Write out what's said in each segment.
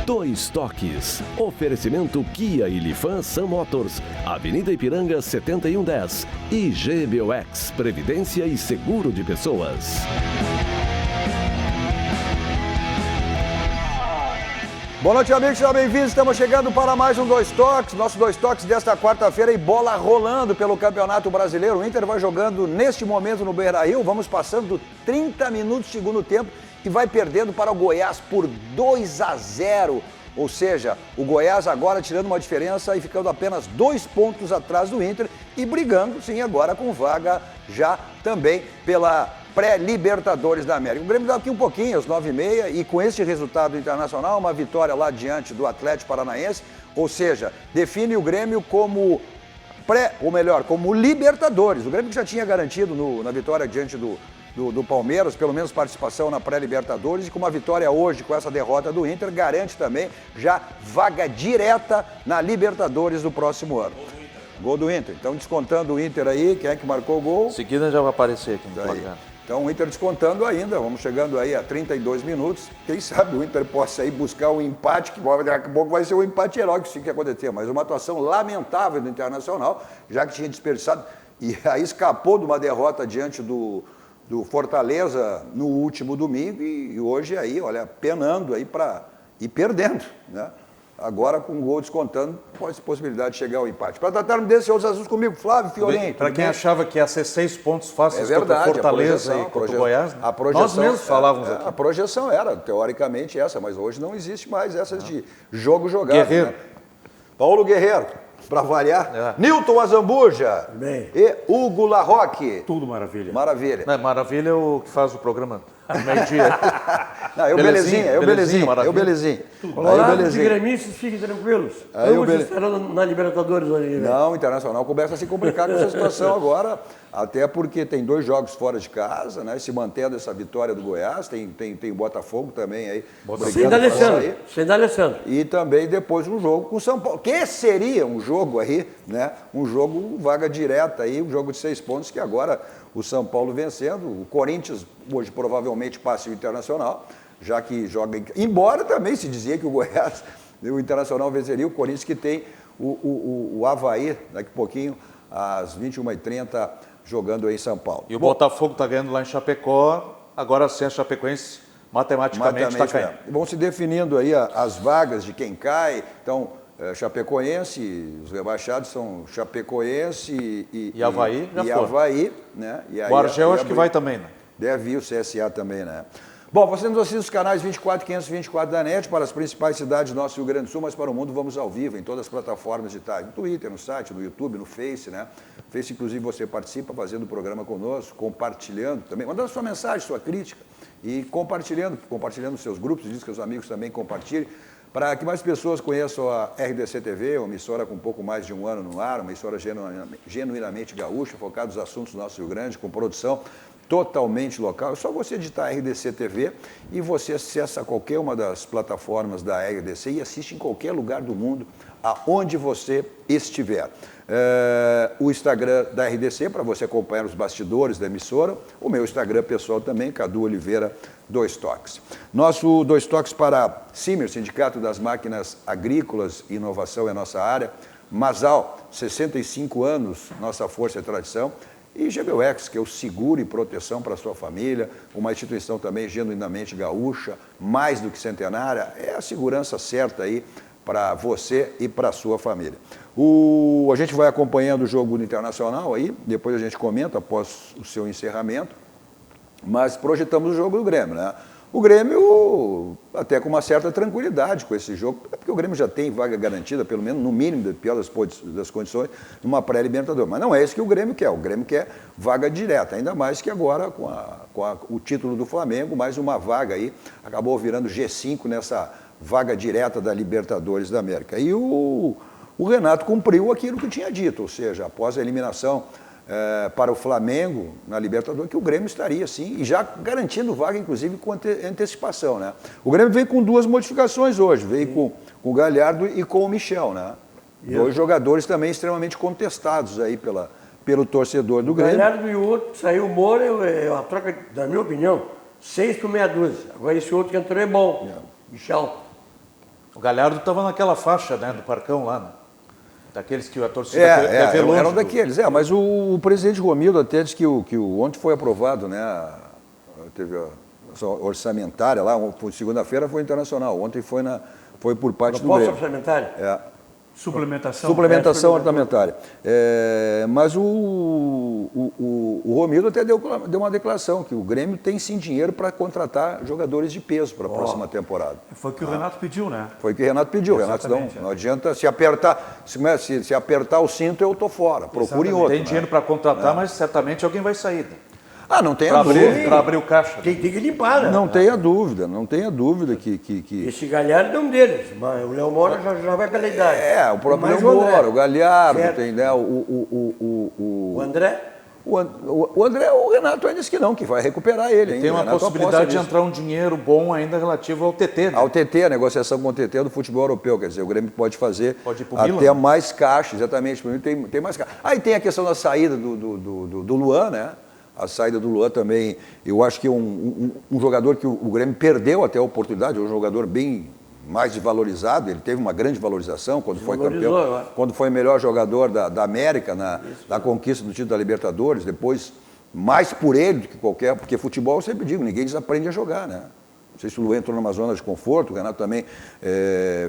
Dois Toques. Oferecimento Kia e Lifan Sun Motors, Avenida Ipiranga 7110 e GBOX, Previdência e Seguro de Pessoas. Boa noite, amigos, sejam bem-vindos. Estamos chegando para mais um Dois Toques. Nosso Dois Toques desta quarta-feira e bola rolando pelo Campeonato Brasileiro. O Inter vai jogando neste momento no Beira-Rio. Vamos passando 30 minutos do segundo tempo e vai perdendo para o Goiás por 2-0. Ou seja, o Goiás agora tirando uma diferença e ficando apenas 2 pontos atrás do Inter e brigando, sim, agora com vaga já também pela pré-Libertadores da América. O Grêmio dá aqui um pouquinho, às 9h30, e com este resultado internacional, uma vitória lá diante do Atlético Paranaense, ou seja, define o Grêmio como como Libertadores. O Grêmio que já tinha garantido na vitória diante do Palmeiras, pelo menos participação na pré-Libertadores, e com uma vitória hoje, com essa derrota do Inter, garante também já vaga direta na Libertadores do próximo ano. Gol do Inter. Então, descontando o Inter aí, quem é que marcou o gol? Em seguida já vai aparecer aqui no placar. Então, o Inter descontando ainda, vamos chegando aí a 32 minutos. Quem sabe o Inter possa ir buscar um empate, que daqui a pouco vai ser um empate heróico, se que acontecer. Mas uma atuação lamentável do Internacional, já que tinha desperdiçado, e aí escapou de uma derrota diante do Fortaleza no último domingo, e hoje aí, olha, penando aí para ir perdendo, né? Agora, com o gol descontando, pode ser possibilidade de chegar ao empate. Para tratarmos desses outros assuntos comigo, Flávio Fiorenzo. Para quem achava que ia ser 6 pontos fáceis contra o Fortaleza e contra o Goiás, né? Nós mesmos falávamos aqui. A projeção era, teoricamente, essa, mas hoje não existe mais essas de jogo jogado. Guerreiro. Né? Paulo Guerreiro, para variar. Nilton Azambuja. Bem. E Hugo Larroque. Tudo maravilha. Maravilha. Não, maravilha é o que faz o programa meio-dia. Não, eu belezinha. Colorados e gremistas, fiquem tranquilos. Vamos esperando na Libertadores hoje. Não, o Internacional começa a se complicar com essa situação agora, até porque tem 2 jogos fora de casa, né? Se mantendo essa vitória do Goiás, tem o Botafogo também aí. Sem D'Alessandro. E também depois um jogo com o São Paulo, que seria um jogo aí, né? Um jogo vaga direta aí, um jogo de 6 pontos, que agora o São Paulo vencendo, o Corinthians hoje provavelmente passe o Internacional, já que joga, embora também se dizia que o Goiás, o Internacional venceria, o Corinthians que tem o Avaí, daqui a pouquinho, às 21h30, jogando aí em São Paulo. E o Botafogo está ganhando lá em Chapecó, agora sem a Chapecoense, matematicamente está caindo. Vão se definindo aí as vagas de quem cai, então Chapecoense, os rebaixados são Chapecoense e Avaí, Avaí, né? E aí, o Argel acho que vai também, né? Deve ir o CSA também, né? Bom, você nos assiste os canais 24 e 524 da NET para as principais cidades do nosso Rio Grande do Sul, mas para o mundo vamos ao vivo em todas as plataformas digitais, no Twitter, no site, no YouTube, no Face, né? Face, inclusive, você participa fazendo o programa conosco, compartilhando também, mandando sua mensagem, sua crítica e compartilhando nos seus grupos, diz que os amigos também compartilhem, para que mais pessoas conheçam a RDC TV, uma emissora com um pouco mais de um ano no ar, uma emissora genuinamente gaúcha, focada nos assuntos do nosso Rio Grande, com produção totalmente local. É só você digitar RDC TV e você acessa qualquer uma das plataformas da RDC e assiste em qualquer lugar do mundo, aonde você estiver. O Instagram da RDC, para você acompanhar os bastidores da emissora. O meu Instagram pessoal também, Cadu Oliveira, Dois Toques. Nosso Dois Toques para Simer, Sindicato das Máquinas Agrícolas e Inovação é a nossa área. Masal, 65 anos, nossa força e tradição. E GBOX, que é o seguro e proteção para a sua família, uma instituição também genuinamente gaúcha, mais do que centenária, é a segurança certa aí para você e para a sua família. A gente vai acompanhando o jogo do Internacional aí, depois a gente comenta após o seu encerramento, mas projetamos o jogo do Grêmio, né? O Grêmio, até com uma certa tranquilidade com esse jogo, porque o Grêmio já tem vaga garantida, pelo menos no mínimo, pior das condições, numa pré-Libertadores. Mas não é isso que o Grêmio quer. O Grêmio quer vaga direta, ainda mais que agora, com o título do Flamengo, mais uma vaga aí, acabou virando G5 nessa vaga direta da Libertadores da América. E o Renato cumpriu aquilo que tinha dito, ou seja, após a eliminação para o Flamengo na Libertadores, que o Grêmio estaria sim, e já garantindo vaga, inclusive, com antecipação, né? O Grêmio veio com 2 modificações hoje, veio com o Galhardo e com o Michel, né? 2 jogadores também extremamente contestados aí pelo torcedor do Grêmio. O Galhardo e o outro, saiu o Moura, a troca, na minha opinião, 6 por meia dúzia. Agora esse outro que entrou é bom, Michel. O Galhardo estava naquela faixa, né, do Parcão lá, né? Daqueles que a torcida quer ver longe. Eram daqueles, mas o presidente Romildo até disse que ontem foi aprovado, né? Teve a orçamentária lá, segunda-feira foi internacional, ontem foi por parte do Grêmio. Orçamentária? Suplementação orçamentária. Mas o Romildo até deu uma declaração que o Grêmio tem sim dinheiro para contratar jogadores de peso para a próxima temporada. Foi o que o Renato pediu, né? Foi o que o Renato pediu. Renato não adianta se apertar, se apertar o cinto, eu estou fora. Procure outro. Tem dinheiro para contratar, mas certamente alguém vai sair. Não tenha dúvida. Para abrir o caixa. Tem que limpar, né? Não tenha dúvida que... Esse Galhardo é um deles, mas o Léo Moura já vai pela idade. O próprio Léo Moura, o Galhardo, tem, né? O André? O André, o Renato ainda disse que vai recuperar ele. Ainda. Tem uma possibilidade de entrar um dinheiro bom ainda relativo ao TT. Né? Ao TT, a negociação com o TT do futebol europeu. Quer dizer, o Grêmio pode fazer até Milan, mais caixa, exatamente. Tem mais caixa. Aí tem a questão da saída do Luan, né? A saída do Luan também, eu acho que é um jogador que o Grêmio perdeu até a oportunidade, é um jogador bem mais desvalorizado, ele teve uma grande valorização quando foi campeão, quando foi melhor jogador da América na conquista do título da Libertadores, depois mais por ele do que qualquer, porque futebol eu sempre digo, ninguém desaprende a jogar, né? Não sei se o Luan entrou numa zona de conforto, o Renato também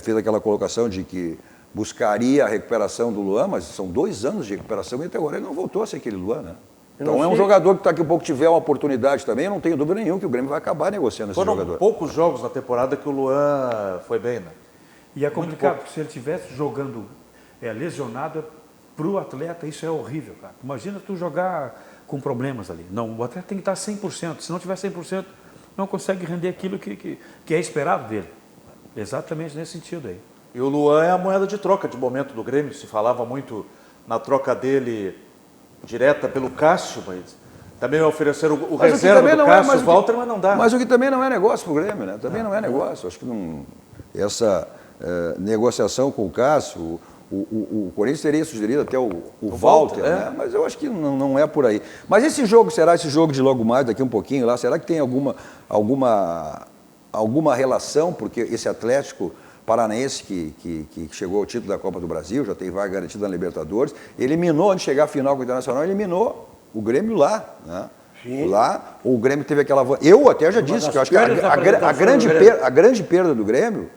fez aquela colocação de que buscaria a recuperação do Luan, mas são 2 anos de recuperação e até agora ele não voltou a ser aquele Luan, né? Então é um jogador que daqui a pouco tiver uma oportunidade também, eu não tenho dúvida nenhuma que o Grêmio vai acabar negociando esse jogador. Foram poucos jogos na temporada que o Luan foi bem, né? E é complicado, porque se ele estivesse jogando lesionado, para o atleta isso é horrível, cara. Imagina tu jogar com problemas ali. Não, o atleta tem que estar 100%, se não tiver 100%, não consegue render aquilo que é esperado dele. Exatamente nesse sentido aí. E o Luan é a moeda de troca de momento do Grêmio, se falava muito na troca dele direta pelo Cássio, mas também ofereceram o reserva do Cássio, o Walter, mas não dá. Mas o que também não é negócio para o Grêmio, né? Também não é negócio. Acho que essa negociação com o Cássio, o Corinthians teria sugerido até o Walter, né? Mas eu acho que não é por aí. Mas esse jogo será esse jogo de logo mais, daqui um pouquinho lá, será que tem alguma relação, porque esse Atlético Paranaense que chegou ao título da Copa do Brasil, já tem vaga garantida na Libertadores, eliminou, antes de chegar à final com o Internacional, eliminou o Grêmio lá, né? Sim. Lá, o Grêmio teve aquela... Eu até já disse que eu acho que a grande perda do Grêmio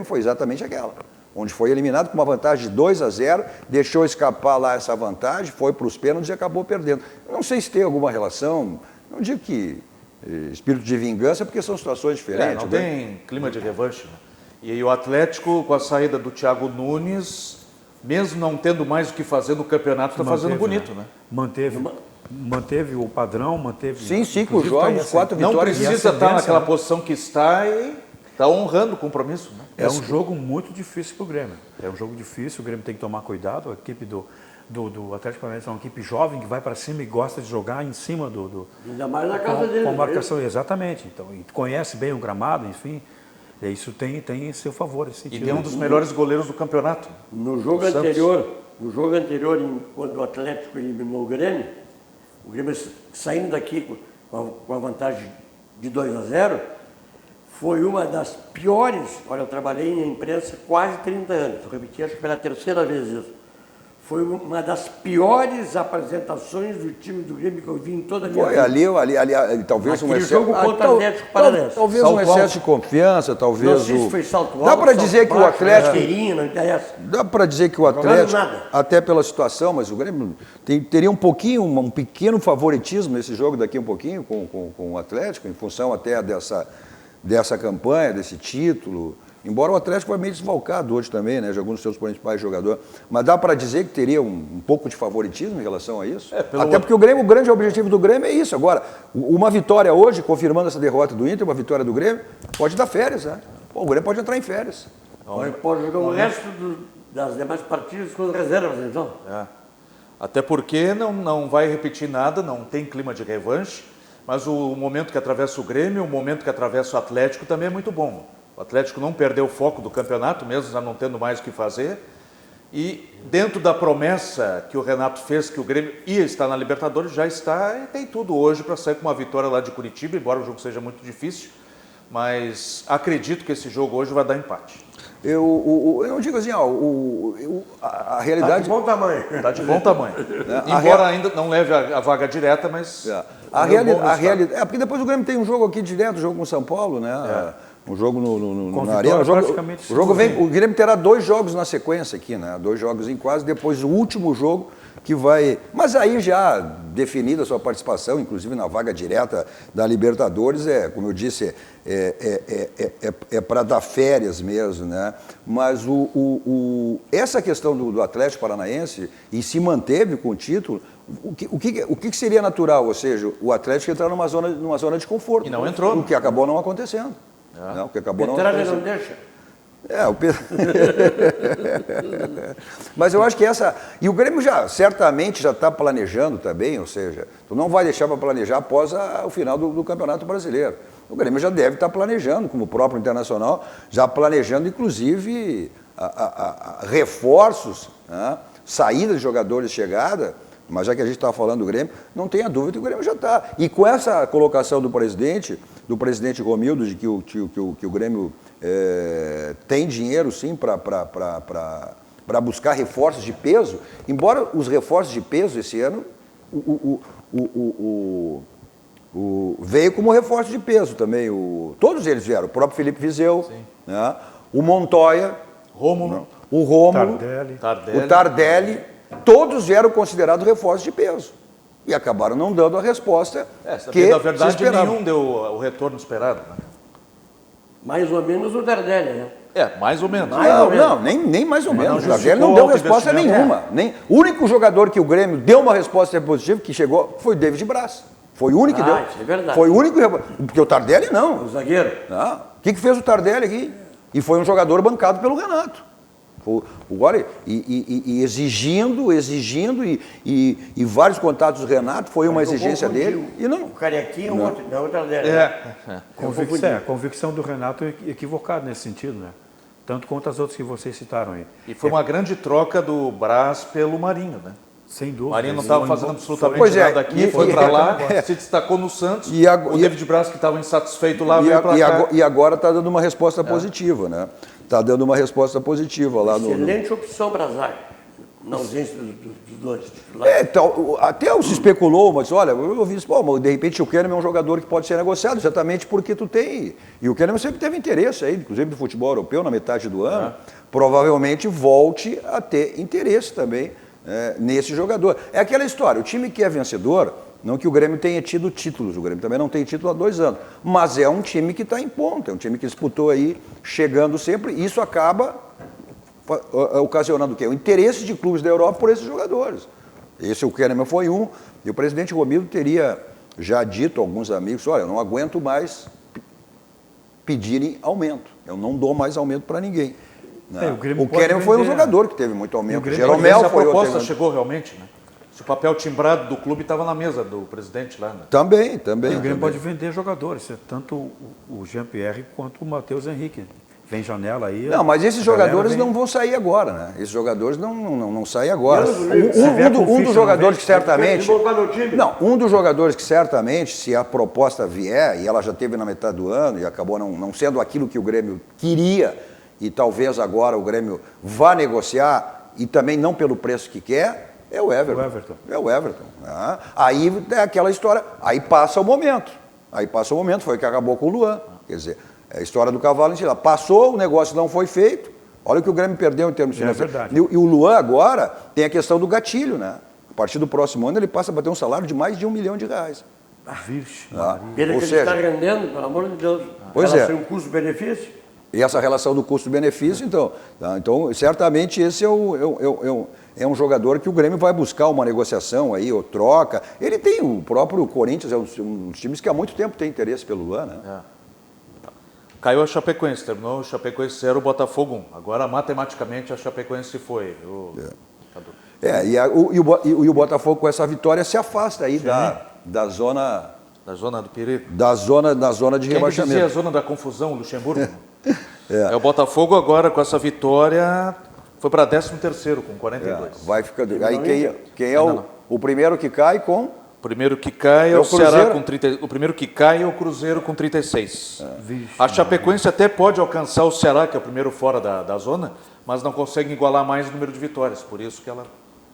foi exatamente aquela, onde foi eliminado com uma vantagem de 2-0, deixou escapar lá essa vantagem, foi para os pênaltis e acabou perdendo. Não sei se tem alguma relação, não digo que espírito de vingança, porque são situações diferentes. Não tem clima de revanche, né? E aí o Atlético, com a saída do Thiago Nunes, mesmo não tendo mais o que fazer no campeonato, está fazendo bonito, né? Manteve o padrão, manteve... Sim, 5 jogos, 4 vitórias. Não precisa estar naquela posição que está e está honrando o compromisso, né? É um jogo muito difícil para o Grêmio. É um jogo difícil, o Grêmio tem que tomar cuidado. A equipe do Atlético Paranaense é uma equipe jovem que vai para cima e gosta de jogar em cima ainda mais na casa dele. Com marcação, exatamente. Então, e conhece bem o gramado, enfim. Isso tem seu favor. Esse e tem um dos melhores goleiros do campeonato. No jogo anterior, quando o Atlético eliminou o Grêmio saindo daqui com a vantagem de 2-0, foi uma das piores. Olha, eu trabalhei em imprensa quase 30 anos, eu repeti acho que pela 3ª vez isso. Foi uma das piores apresentações do time do Grêmio que eu vi em toda a minha vida. Ali, talvez um excesso... jogo contra o Atlético Paranaense. Talvez um excesso de confiança, talvez... Não sei se foi salto alto, dá para dizer que o Atlético... Não interessa. Dá para dizer que o Atlético, até pela situação, mas o Grêmio teria um pequeno favoritismo nesse jogo daqui um pouquinho com o Atlético, em função até dessa campanha, desse título... Embora o Atlético vai meio desfalcado hoje também, né? Jogou nos seus principais jogadores. Mas dá para dizer que teria um pouco de favoritismo em relação a isso? Até porque o grande objetivo do Grêmio é isso. Agora, uma vitória hoje, confirmando essa derrota do Inter, uma vitória do Grêmio, pode dar férias, né? O Grêmio pode entrar em férias. Pode jogar o resto das demais partidas com reservas, então. Até porque não vai repetir nada, não tem clima de revanche, mas o momento que atravessa o Grêmio, o momento que atravessa o Atlético também é muito bom. O Atlético não perdeu o foco do campeonato, mesmo já não tendo mais o que fazer. E dentro da promessa que o Renato fez, que o Grêmio ia estar na Libertadores, já está e tem tudo hoje para sair com uma vitória lá de Curitiba, embora o jogo seja muito difícil. mas acredito que esse jogo hoje vai dar empate. Eu digo assim, ó, a realidade... De bom tamanho. Está de bom tamanho. Embora ainda não leve a vaga direta, mas... A realidade... porque depois o Grêmio tem um jogo aqui direto, jogo com o São Paulo, né? Um jogo na Arena. O Grêmio terá 2 jogos na sequência aqui, né? 2 jogos em quase, depois o último jogo que vai... Mas aí já definida a sua participação, inclusive na vaga direta da Libertadores, como eu disse, é para dar férias mesmo, né? Mas essa questão do Atlético Paranaense, e se manteve com o título, o que seria natural? Ou seja, o Atlético entrar numa zona de conforto. E não entrou. O que acabou não acontecendo. Não, o que acabou não Petralha acontecendo. não deixa. Mas eu acho que e o Grêmio certamente já está planejando também, ou seja, tu não vai deixar para planejar após o final do Campeonato Brasileiro. O Grêmio já deve estar planejando, como o próprio Internacional, já planejando inclusive reforços, né? Saída de jogadores, chegada, mas já que a gente está falando do Grêmio, não tenha dúvida que o Grêmio já está. E com essa colocação do presidente Romildo, de que o Grêmio tem dinheiro sim para buscar reforços de peso, embora os reforços de peso esse ano veio como reforço de peso também. Todos eles vieram, o próprio Felipe Viseu, né? O Montoya, Rômulo, o Rômulo, o Tardelli, todos eram considerados reforços de peso. E acabaram não dando a resposta que na verdade, se esperava. nenhum deu o retorno esperado. Né? Mais ou menos o Tardelli, né? Mais ou menos. Nem mais ou menos. O não Tardelli não deu resposta investimento. nenhuma. O único jogador que o Grêmio deu uma resposta positiva, que chegou, foi o David Braz. Foi o único que deu. Isso é verdade. Foi o único. Porque o Tardelli não. O zagueiro. O que fez o Tardelli aqui? E foi um jogador bancado pelo Renato. Olha, e exigindo, e vários contatos do Renato, foi uma exigência dele. E não. O Carequinha é o Tardelli. A convicção do Renato é equivocada nesse sentido, né? Tanto quanto as outras que vocês citaram aí. E foi uma grande troca do Brás pelo Marinho, né? Sem dúvida. O Marinho não estava fazendo absolutamente nada aqui, foi para lá, se destacou no Santos. O David Braz, que estava insatisfeito lá, veio para cá. E agora está dando uma resposta positiva, né? Está dando uma resposta positiva lá no... Excelente opção para a zaga, na ausência dos dois titulares. Até se especulou, mas olha, eu ouvi isso, mas de repente o Kahneman é um jogador que pode ser negociado, exatamente porque tu tem... E o Kahneman sempre teve interesse aí, inclusive do futebol europeu, na metade do ano, provavelmente volte a ter interesse também nesse jogador. É aquela história, o time que é vencedor, não que o Grêmio tenha tido títulos, o Grêmio também não tem título há 2 anos, mas é um time que está em ponta, é um time que disputou aí, chegando sempre, e isso acaba ocasionando o quê? O interesse de clubes da Europa por esses jogadores. O Kahneman foi um, e o presidente Romildo teria já dito a alguns amigos, olha, eu não aguento mais pedirem aumento, eu não dou mais aumento para ninguém. O Kahneman foi um jogador que teve muito aumento. Jeromel foi outro. A proposta chegou realmente, né? Se o papel timbrado do clube estava na mesa do presidente lá, né? Também. E o Grêmio pode vender jogadores, tanto o Jean-Pierre quanto o Matheus Henrique. Vem janela aí. Não, mas esses jogadores não vão sair agora, né? Esses jogadores não saem agora. Um dos jogadores que certamente... um dos jogadores que certamente, se a proposta vier, e ela já teve na metade do ano, e acabou não sendo aquilo que o Grêmio queria, e talvez agora o Grêmio vá negociar, e também não pelo preço que quer, é o Everton. É o Everton. Aí é aquela história, aí passa o momento. Foi o que acabou com o Luan. Quer dizer, é a história do cavalo em si. Passou, o negócio não foi feito. Olha o que o Grêmio perdeu em termos financeiros. Verdade. E o Luan agora tem a questão do gatilho, né? A partir do próximo ano ele passa a bater um salário de mais de R$1 milhão. Vixe, Pena que ele está rendendo, pelo amor de Deus. Pois é. Um custo-benefício. E essa relação do custo-benefício, então, certamente esse é um jogador que o Grêmio vai buscar uma negociação aí, ou troca. Ele tem o próprio Corinthians, é um dos times que há muito tempo tem interesse pelo Luan, né? Caiu a Chapecoense, terminou o Chapecoense 0, o Botafogo 1. Agora, matematicamente, a Chapecoense foi. E o Botafogo, com essa vitória, se afasta aí da zona... Da zona do perigo. Da zona de rebaixamento. Quem dizia a zona da confusão, Luxemburgo? O Botafogo agora, com essa vitória, foi para 13º com 42. Vai ficando... Aí quem é o primeiro que cai com... primeiro que cai é É o o Ceará Cruzeiro? com 30. O primeiro que cai é o Cruzeiro com 36. Vixe, A Chapecoense até pode alcançar o Ceará, que é o primeiro fora da zona, mas não consegue igualar mais o número de vitórias. Por isso que ela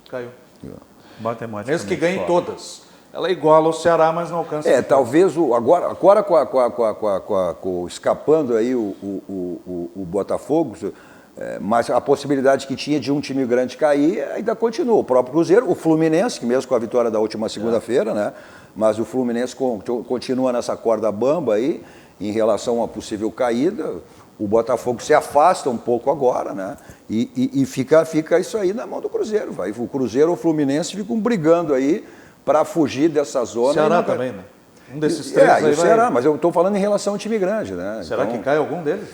caiu. Matematicamente Mesmo que ganhe fora. todas. Ela iguala o Ceará, mas não alcança. Talvez agora escapando aí o Botafogo, mas a possibilidade que tinha de um time grande cair ainda continua. O próprio Cruzeiro, o Fluminense, que mesmo com a vitória da última segunda-feira, né? Mas o Fluminense continua nessa corda bamba aí em relação a uma possível caída. O Botafogo se afasta um pouco agora, né? E fica isso aí na mão do Cruzeiro. O Cruzeiro ou o Fluminense ficam brigando aí para fugir dessa zona. Ceará também, né? Um desses três aí o Ceará, mas eu estou falando em relação ao time grande, né? Será que cai algum deles?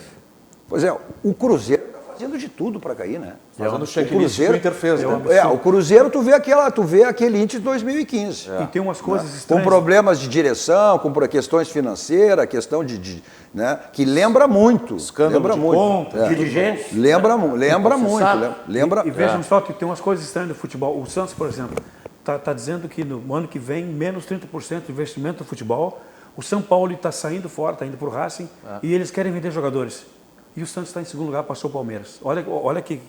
Pois é, o Cruzeiro está fazendo de tudo para cair, né? Fazendo o checklist que o Inter fez, né? O Cruzeiro, tu vê aquele Inter de 2015. E tem umas coisas Com estranhas. problemas de direção, com questões financeiras, questão né, que lembra muito. Escândalo lembra de muito. conta. Dirigentes. Lembra muito. Lembra. E vejam só que tem umas coisas estranhas no futebol. O Santos, por exemplo, está dizendo que no ano que vem, menos 30% de investimento no futebol. O São Paulo está saindo fora, está indo para o Racing, e eles querem vender jogadores. E o Santos está em segundo lugar, passou o Palmeiras. Olha que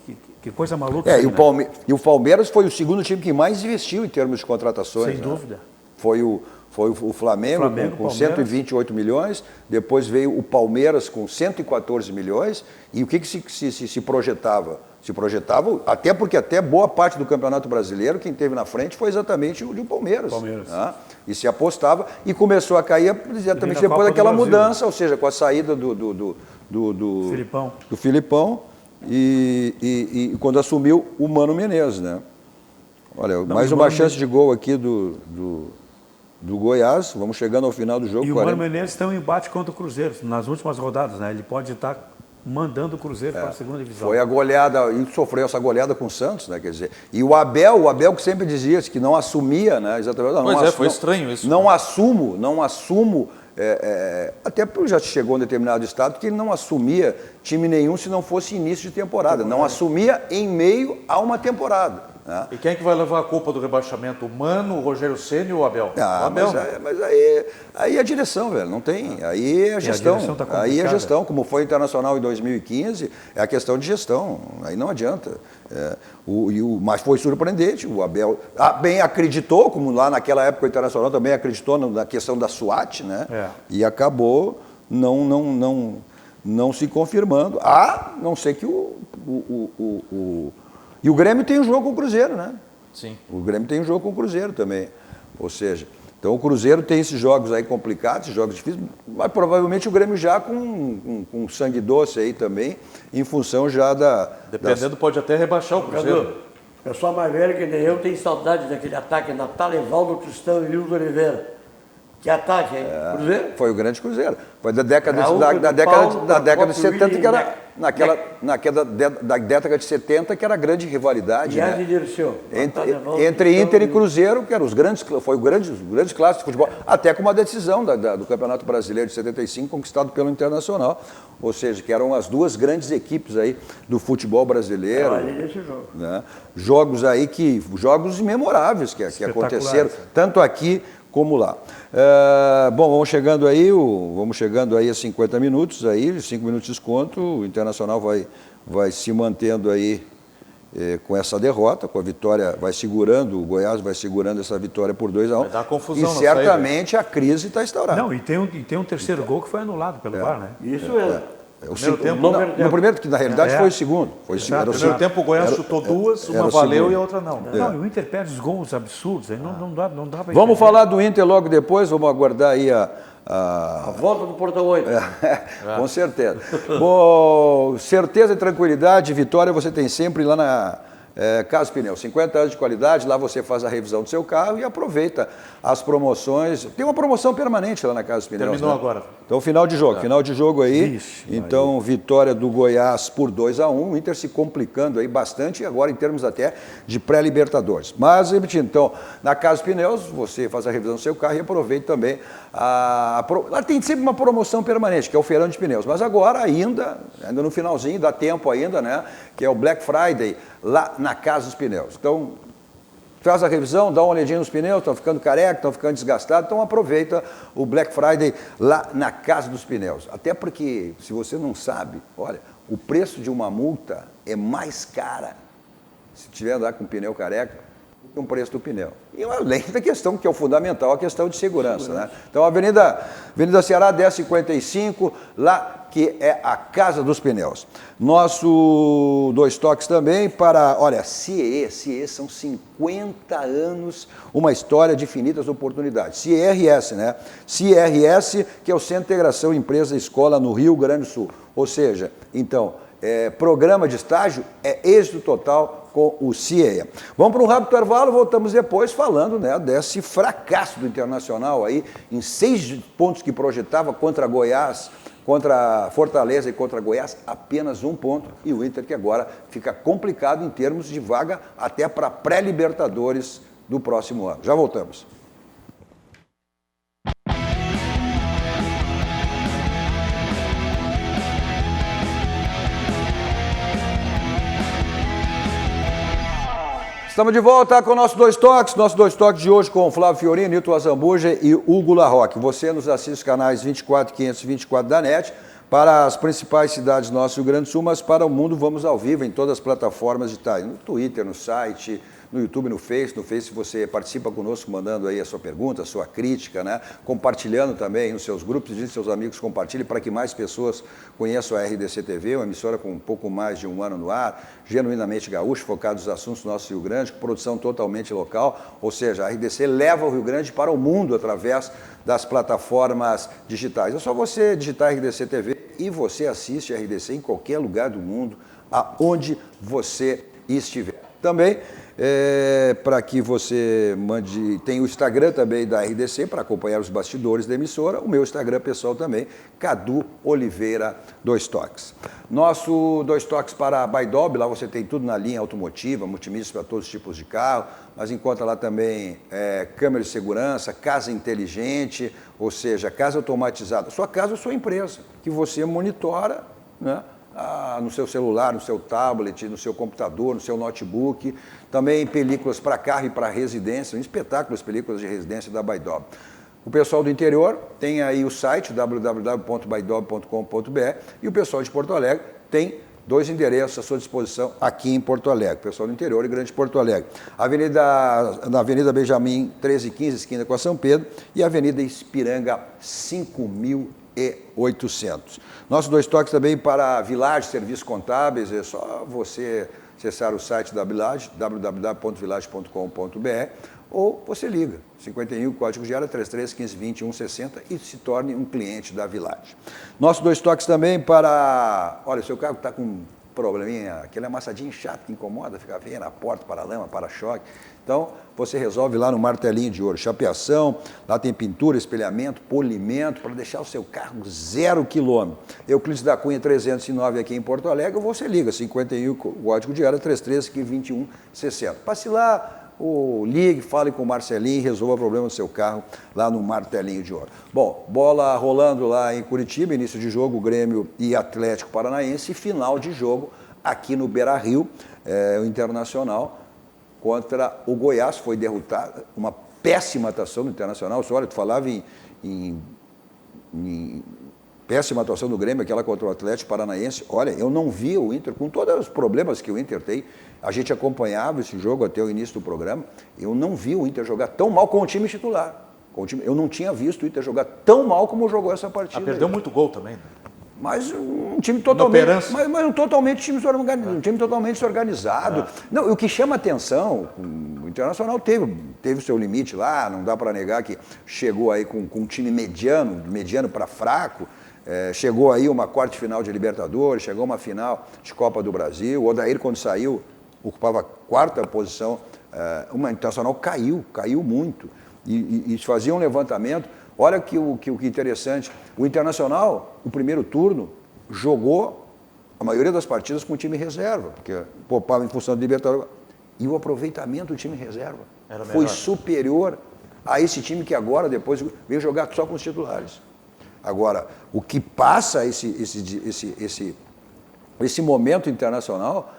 coisa maluca. E o Palmeiras foi o segundo time que mais investiu em termos de contratações. Sem dúvida. Foi o Flamengo com Palmeiras. 128 milhões, depois veio o Palmeiras com 114 milhões, e o que se projetava? Se projetava, até porque até boa parte do Campeonato Brasileiro, quem teve na frente foi exatamente o de Palmeiras. Né? E se apostava, e começou a cair exatamente depois daquela mudança, ou seja, com a saída do Filipão e quando assumiu o Mano Menezes, né? Olha, mais uma chance de gol aqui do Goiás, vamos chegando ao final do jogo. E o Mano Menezes tem um embate contra o Cruzeiro, nas últimas rodadas, né? Ele pode estar mandando o Cruzeiro para a segunda divisão. Foi a goleada, e sofreu essa goleada com o Santos, né? Quer dizer, e o Abel que sempre dizia que não assumia, né? Exatamente. Foi estranho isso. Não assumo, até porque já chegou em determinado estado que ele não assumia time nenhum se não fosse início de temporada. Não assumia em meio a uma temporada. Né? E quem é que vai levar a culpa do rebaixamento? O Mano, o Rogério Ceni ou o Abel? O Abel. Mas aí é a direção, velho, não tem. Aí é a gestão. Aí é a gestão, como foi o Internacional em 2015, é a questão de gestão. Aí não adianta. Mas foi surpreendente. O Abel bem acreditou, como lá naquela época o Internacional também acreditou na questão da SWAT, né? E acabou não se confirmando. Não sei que E o Grêmio tem um jogo com o Cruzeiro, né? Sim. O Grêmio tem um jogo com o Cruzeiro também. Ou seja, então o Cruzeiro tem esses jogos aí complicados, jogos difíceis, mas provavelmente o Grêmio já com sangue doce aí também, em função já Dependendo, pode até rebaixar o Cruzeiro. O pessoal mais velho que nem eu tem saudade daquele ataque Natal, Evaldo, Tristão e Wilson Oliveira. Que ataque, hein? Cruzeiro? Foi o grande Cruzeiro. Foi da década de 70, que era da década de 70, que era a grande rivalidade, né? Entre Inter e Cruzeiro, que eram os grandes clássicos de futebol, até com uma decisão do Campeonato Brasileiro de 75, conquistado pelo Internacional. Ou seja, que eram as duas grandes equipes aí do futebol brasileiro. Né? Jogos memoráveis que aconteceram, tanto aqui como lá. Bom, vamos chegando aí a 50 minutos, aí, 5 minutos de desconto, o Internacional vai se mantendo aí com essa derrota, com a vitória, o Goiás vai segurando essa vitória por 2-1. Vai dar confusão. E certamente a crise está instaurada. Não, e tem um terceiro gol que foi anulado pelo VAR, né? Isso mesmo. No primeiro, que na realidade foi o segundo. No primeiro tempo o Goiás chutou duas, uma valeu e a outra não. Não, e o Inter perde os gols absurdos, aí não dá para Vamos falar do Inter logo depois, vamos aguardar aí a volta do Portão 8. Com certeza. Bom, certeza e tranquilidade, vitória você tem sempre lá na Casa Pneus. 50 anos de qualidade, lá você faz a revisão do seu carro e aproveita as promoções. Tem uma promoção permanente lá na Casa Pneus. Terminou agora. Então, final de jogo aí. Ixi, então, vitória do Goiás por 2-1, o Inter se complicando aí bastante, agora em termos até de pré-libertadores. Mas, repetindo, então, na Casa Pneus, você faz a revisão do seu carro e aproveita também lá tem sempre uma promoção permanente, que é o feirão de pneus, mas agora ainda no finalzinho, dá tempo ainda, né, que é o Black Friday, lá na Casa dos Pneus. Então, faz a revisão, dá uma olhadinha nos pneus, estão ficando careca, estão ficando desgastados, então aproveita o Black Friday lá na Casa dos Pneus. Até porque, se você não sabe, olha, o preço de uma multa é mais cara se tiver andar com pneu careca do que o preço do pneu. E além da questão que é o fundamental, a questão de segurança, né? Então, Avenida Ceará 1055, lá que é a Casa dos Pneus. Nosso Dois Toques também para, olha, CIE são 50 anos, uma história de infinitas oportunidades. CIRS, né? CIRS, que é o Centro de Integração Empresa-Escola no Rio Grande do Sul. Ou seja, então, programa de estágio é êxito total com o CIEA. Vamos para um rápido intervalo, voltamos depois falando, né, desse fracasso do Internacional aí, em 6 pontos que projetava contra Goiás, contra Fortaleza e contra Goiás, apenas 1 ponto, e o Inter que agora fica complicado em termos de vaga até para pré-Libertadores do próximo ano. Já voltamos. Estamos de volta com o nosso Dois Toques de hoje com o Flávio Fiorino, Nilton Azambuja e Hugo Larroque. Você nos assiste os canais 24, 524 da NET, para as principais cidades do nosso Rio Grande do Sul, mas para o mundo vamos ao vivo em todas as plataformas digitais, no Twitter, no site, no YouTube, no Face. No Face você participa conosco, mandando aí a sua pergunta, a sua crítica, né? Compartilhando também nos seus grupos, diz seus amigos, compartilhe para que mais pessoas conheçam a RDC TV, uma emissora com um pouco mais de 1 ano no ar, genuinamente gaúcho, focado nos assuntos do nosso Rio Grande, com produção totalmente local, ou seja, a RDC leva o Rio Grande para o mundo através das plataformas digitais. É só você digitar RDC TV e você assiste a RDC em qualquer lugar do mundo, aonde você estiver. Também, para que você mande, tem o Instagram também da RDC para acompanhar os bastidores da emissora, o meu Instagram pessoal também, Cadu Oliveira Dois Toques. Nosso Dois Toques para a Baidob, lá você tem tudo na linha automotiva, multimídias para todos os tipos de carro, mas encontra lá também câmera de segurança, casa inteligente, ou seja, casa automatizada, sua casa ou sua empresa, que você monitora, né? No seu celular, no seu tablet, no seu computador, no seu notebook. Também películas para carro e para residência, um espetáculo das películas de residência da Baidob. O pessoal do interior tem aí o site www.baidob.com.br e o pessoal de Porto Alegre tem 2 endereços à sua disposição aqui em Porto Alegre, pessoal do interior e Grande Porto Alegre. Na Avenida Benjamin 1315, esquina com a São Pedro, e Avenida Ipiranga 5800. Nossos Dois Toques também para a Village Serviços Contábeis, é só você acessar o site da Village, www.village.com.br, ou você liga, 51, código de área 33 15 20 160 e se torne um cliente da Village. Nossos Dois Toques também para, olha, seu carro está com probleminha, aquele amassadinho chato que incomoda, fica feio na porta, para-lama, para-choque. Então, você resolve lá no Martelinho de Ouro, chapeação, lá tem pintura, espelhamento, polimento, para deixar o seu carro 0 km. Euclides da Cunha 309 aqui em Porto Alegre, ou você liga, 51, código de área 33 21 60. Passe lá, ou ligue, fale com o Marcelinho e resolva o problema do seu carro lá no Martelinho de Ouro. Bom, bola rolando lá em Curitiba, início de jogo, Grêmio e Atlético Paranaense, e final de jogo aqui no Beira-Rio, o Internacional contra o Goiás, foi derrotado, uma péssima atuação do Internacional. Olha, tu falava em péssima atuação do Grêmio, aquela contra o Atlético Paranaense. Olha, eu não vi o Inter, com todos os problemas que o Inter tem, a gente acompanhava esse jogo até o início do programa, eu não vi o Inter jogar tão mal com o time titular. Eu não tinha visto o Inter jogar tão mal como jogou essa partida. Perdeu muito gol também, né? Mas um time totalmente, um time totalmente organizado. Não, o que chama atenção, o Internacional teve o seu limite lá, não dá para negar que chegou aí com um time mediano para fraco, chegou aí uma quarta de final de Libertadores, chegou uma final de Copa do Brasil. O Odair, quando saiu, ocupava a 4ª posição. O Internacional caiu muito e fazia um levantamento. Olha o que interessante, o Internacional, o primeiro turno, jogou a maioria das partidas com o time reserva, porque poupava em função do Libertadores. E o aproveitamento do time reserva foi superior a esse time que agora, depois, veio jogar só com os titulares. Agora, o que passa esse momento internacional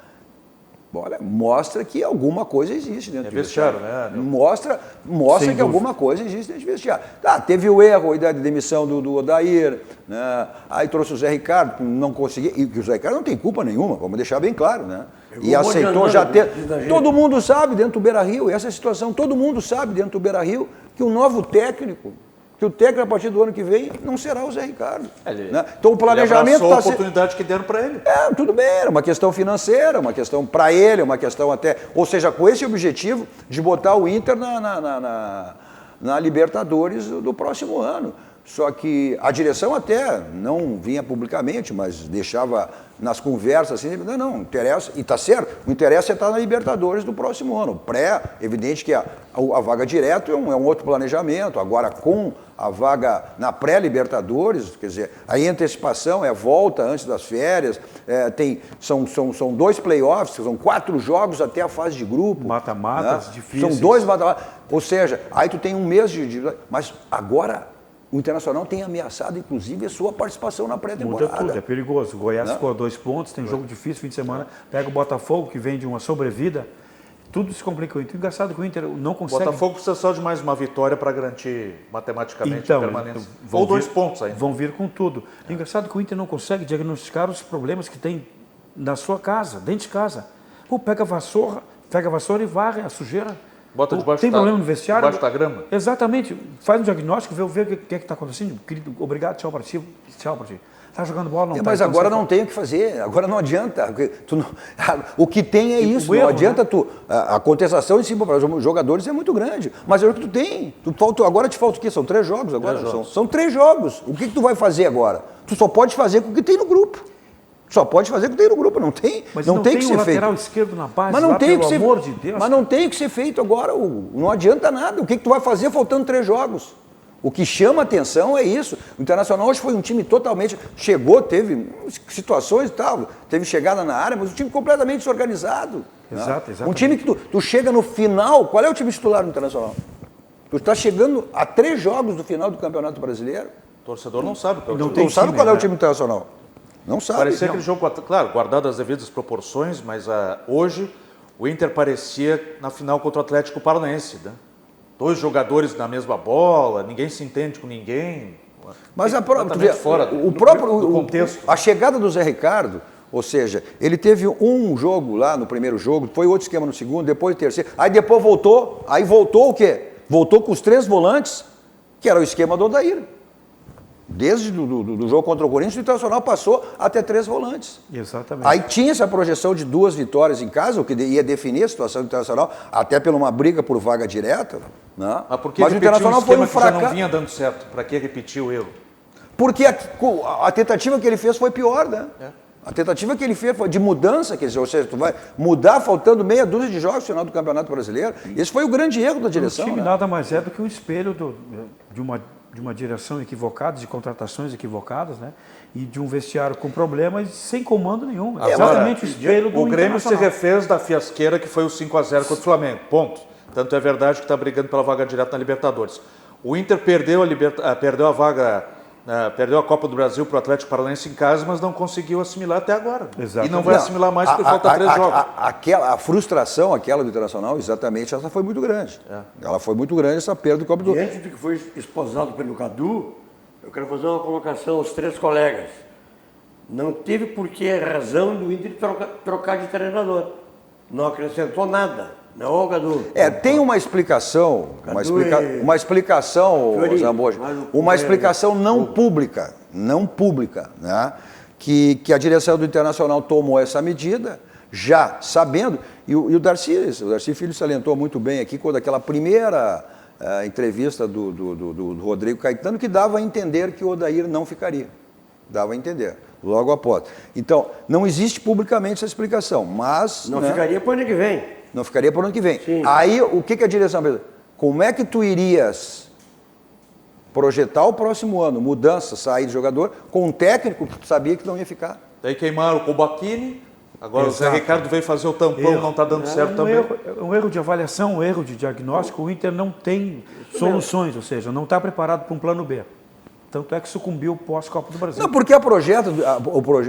Olha, mostra que alguma coisa existe dentro do vestiário, vestiário. né? Mostra Sem que dúvida. alguma coisa existe dentro do vestiário. Tá, teve o erro da demissão do Odair, né? Aí trouxe o Zé Ricardo, que não conseguia, e que o Zé Ricardo não tem culpa nenhuma, vamos deixar bem claro, né? E aceitou já ter. Todo mundo sabe dentro do Beira-Rio, essa situação, todo mundo sabe dentro do Beira-Rio que o novo técnico, que o técnico a partir do ano que vem não será o Zé Ricardo. Né? Então o planejamento está a está oportunidade que deram para ele. tudo bem, era uma questão financeira, uma questão para ele, uma questão até, ou seja, com esse objetivo de botar o Inter na Libertadores do próximo ano. Só que a direção até não vinha publicamente, mas deixava nas conversas assim, não, interessa, e está certo, o interesse é estar na Libertadores do próximo ano. Evidente que a vaga direta é um outro planejamento, agora com a vaga na pré-Libertadores, quer dizer, a antecipação é volta antes das férias, são 2 playoffs, são 4 jogos até a fase de grupo. Mata-matas, né? difíceis. São 2 mata-matas, ou seja, aí tu tem um mês mas agora o Internacional tem ameaçado, inclusive, a sua participação na pré-temporada. Muda tudo, é perigoso. O Goiás ficou a 2 pontos, tem jogo difícil fim de semana. Pega o Botafogo, que vem de uma sobrevida. Tudo se complica. O Engraçado que o Inter não O consegue... Botafogo precisa só de mais uma vitória para garantir matematicamente Então, a permanência. vão Ou 2 vir- pontos ainda. Vão vir com tudo. O engraçado é que o Inter não consegue diagnosticar os problemas que tem na sua casa, dentro de casa. Pô, pega a vassoura e varre a sujeira. Bota Pô, debaixo tem da- problema no vestiário? debaixo da grama. Exatamente. Faz um diagnóstico, vê o que está acontecendo. Querido, obrigado, tchau para ti. Tchau para ti. Está jogando bola, não está. Mas então agora você não tem o que fazer, agora não adianta. O que tem é isso, o não erro, adianta tu. A contestação em cima para os jogadores é muito grande, mas é o que tu tem. Agora te falta o quê? São 3 jogos agora? São 3 jogos. O que tu vai fazer agora? Tu só pode fazer com o que tem no grupo. Só pode fazer com o que tem no grupo, não tem, Mas não tem que ser lateral feito. esquerdo na base, Mas não lá, tem pelo que ser, amor de Deus. mas não tem que ser feito agora, Hugo. Não adianta nada. O que tu vai fazer faltando 3 jogos? O que chama atenção é isso. O Internacional hoje foi um time totalmente... Chegou, teve situações e tal, teve chegada na área, mas um time completamente desorganizado. Exato, né? exatamente. Um time que tu chega no final... Qual é o time titular do Internacional? Tu está chegando a 3 jogos do final do Campeonato Brasileiro. O torcedor não sabe qual é o Não time. tem Não sabe time, qual é o né? time internacional. Não sabe. Parecia Não. aquele jogo, claro, guardado as devidas proporções, mas hoje o Inter parecia na final contra o Atlético Paranaense, né? 2 jogadores na mesma bola, ninguém se entende com ninguém. Mas Completamente fora o próprio do contexto. A chegada do Zé Ricardo, ou seja, ele teve um jogo lá no primeiro jogo, foi outro esquema no segundo, depois no terceiro, aí depois voltou o quê? Voltou com os 3 volantes, que era o esquema do Odair. Desde do jogo contra o Corinthians, o Internacional passou até 3 volantes. Exatamente. Aí tinha essa projeção de 2 vitórias em casa, o que ia definir a situação do Internacional, até por uma briga por vaga direta. Né? Mas por que Mas o repetiu Internacional foi um esquema que já não fracasso. vinha dando certo? Para que repetir o erro? Porque a tentativa que ele fez foi pior, né? A tentativa que ele fez foi de mudança, quer dizer, ou seja, tu vai mudar faltando meia dúzia de jogos no final do Campeonato Brasileiro. Esse foi o grande erro da direção. O time né? nada mais é do que um espelho de uma direção equivocada, de contratações equivocadas, né? E de um vestiário com problemas sem comando nenhum. É exatamente o espelho do O Grêmio se Internacional. refez da fiasqueira que foi o 5-0 contra o Flamengo. Ponto. Tanto é verdade que está brigando pela vaga direta na Libertadores. O Inter perdeu a vaga, perdeu a Copa do Brasil para o Atlético Paranaense em casa, mas não conseguiu assimilar até agora. Exatamente. E não vai assimilar mais porque falta 3 jogos. A frustração, aquela do Internacional, exatamente, essa foi muito grande. Ela foi muito grande, essa perda do Copa do Diante do que foi esposado pelo Cadu, eu quero fazer uma colocação aos 3 colegas. Não teve por que a razão do Inter trocar de treinador. Não acrescentou nada. Não, Cadu. Tem uma explicação, uma explicação, Fiori, Zamboja, mas uma explicação não pública, né? Que a direção do Internacional tomou essa medida, já sabendo, e o Darcy Filho salientou muito bem aqui, quando aquela primeira entrevista do Rodrigo Caetano, que dava a entender que o Odair não ficaria. Dava a entender, logo após. Então, não existe publicamente essa explicação, mas... Não né, ficaria para o ano que vem. não ficaria para o ano que vem. Sim. Aí, o que a direção fez? Como é que tu irias projetar o próximo ano, mudança, sair de jogador, com um técnico que tu sabia que não ia ficar? Daí queimaram o Cobaquini, agora o Zé Exato. Ricardo veio fazer o tampão, não está dando certo também. Um erro de avaliação, um erro de diagnóstico. O Inter não tem soluções, ou seja, não está preparado para um plano B. Tanto é que sucumbiu pós-Copa do Brasil. Não, porque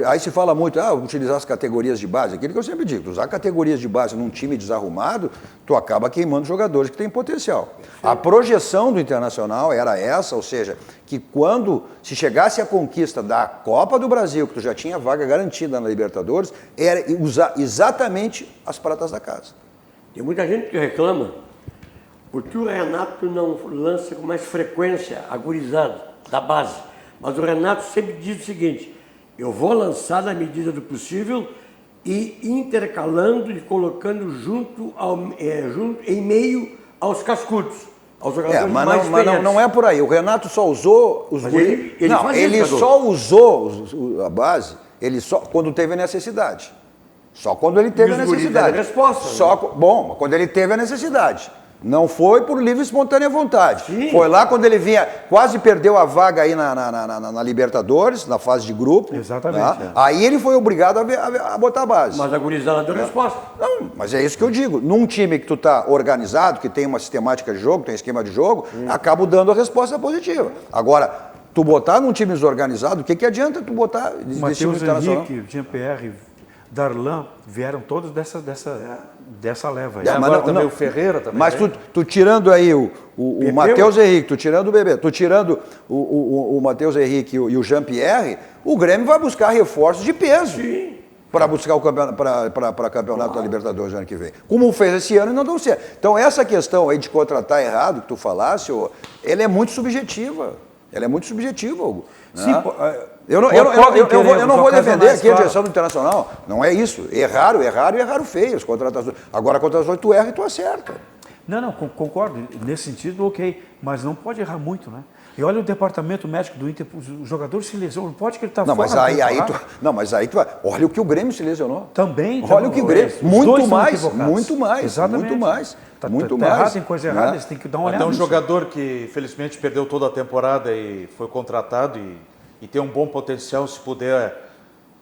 aí se fala muito, utilizar as categorias de base, aquilo que eu sempre digo, usar categorias de base num time desarrumado, tu acaba queimando jogadores que têm potencial. A projeção do Internacional era essa, ou seja, que quando se chegasse a conquista da Copa do Brasil, que tu já tinha vaga garantida na Libertadores, era usar exatamente as pratas da casa. Tem muita gente que reclama porque o Renato não lança com mais frequência a gurizada da base. Mas o Renato sempre diz o seguinte: eu vou lançar na medida do possível e intercalando e colocando junto em meio aos cascudos, aos jogadores mas mais experientes. não é por aí. O Renato só usou os guris. Ele só usou a base quando teve a necessidade. Só quando ele teve a necessidade. Resposta, Bom, quando ele teve a necessidade. Não foi por livre e espontânea vontade. Sim. Foi lá quando ele vinha, quase perdeu a vaga aí na Libertadores, na fase de grupo. Exatamente. Tá? Aí ele foi obrigado a botar a base. Mas a gurizada deu resposta. Não, mas é isso que eu digo. Num time que tu tá organizado, que tem uma sistemática de jogo, tem esquema de jogo, acaba dando a resposta positiva. Agora, tu botar num time desorganizado, o que adianta tu botar Matheus Henrique, Jean-Pierre, Darlan, vieram todos dessa leva aí. E agora também o Ferreira também. Mas tu tirando aí o Matheus Henrique, tu tirando o Bebê, tu tirando o Matheus Henrique e o Jean-Pierre, o Grêmio vai buscar reforços de peso. Para buscar o campeonato da Libertadores no ano que vem. Como fez esse ano e não deu certo. Então essa questão aí de contratar errado que tu falasse, ela é muito subjetiva. Ela é muito subjetiva, Hugo. Sim, eu não vou defender aqui a direção do Internacional. Não é isso. Erraram feio as contratações. Agora a contratação tu erra e tu acerta. Não, concordo. Nesse sentido, ok. Mas não pode errar muito, né? E olha o departamento médico do Inter, o jogador se lesionou, não pode que ele está fora. Mas aí tu vai. Olha o que o Grêmio se lesionou. Também. Olha o que o Grêmio. Muito mais. Exatamente. Muito tá mais. Errado, tem coisa errada, eles têm que dar uma olhada. Tem um jogador que, felizmente, perdeu toda a temporada e foi contratado e tem um bom potencial se puder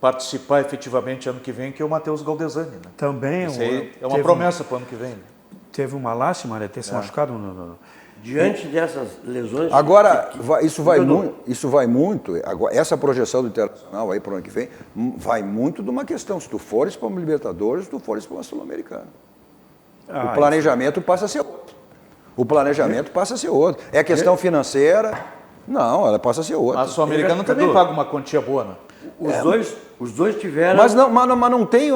participar efetivamente ano que vem, que é o Matheus Galdesani. Né? Também. É uma promessa para o ano que vem. Né? Teve uma lástima, né? Ter se machucado Diante dessas lesões... Agora, isso vai muito, essa projeção do Internacional aí para o ano que vem, vai muito de uma questão, se tu fores para uma Libertadores, se tu fores para uma Sul-Americana. O planejamento passa a ser outro. É questão financeira, não, ela passa a ser outra. A Sul-Americana também paga uma quantia boa, né? Os dois tiveram... Mas não tem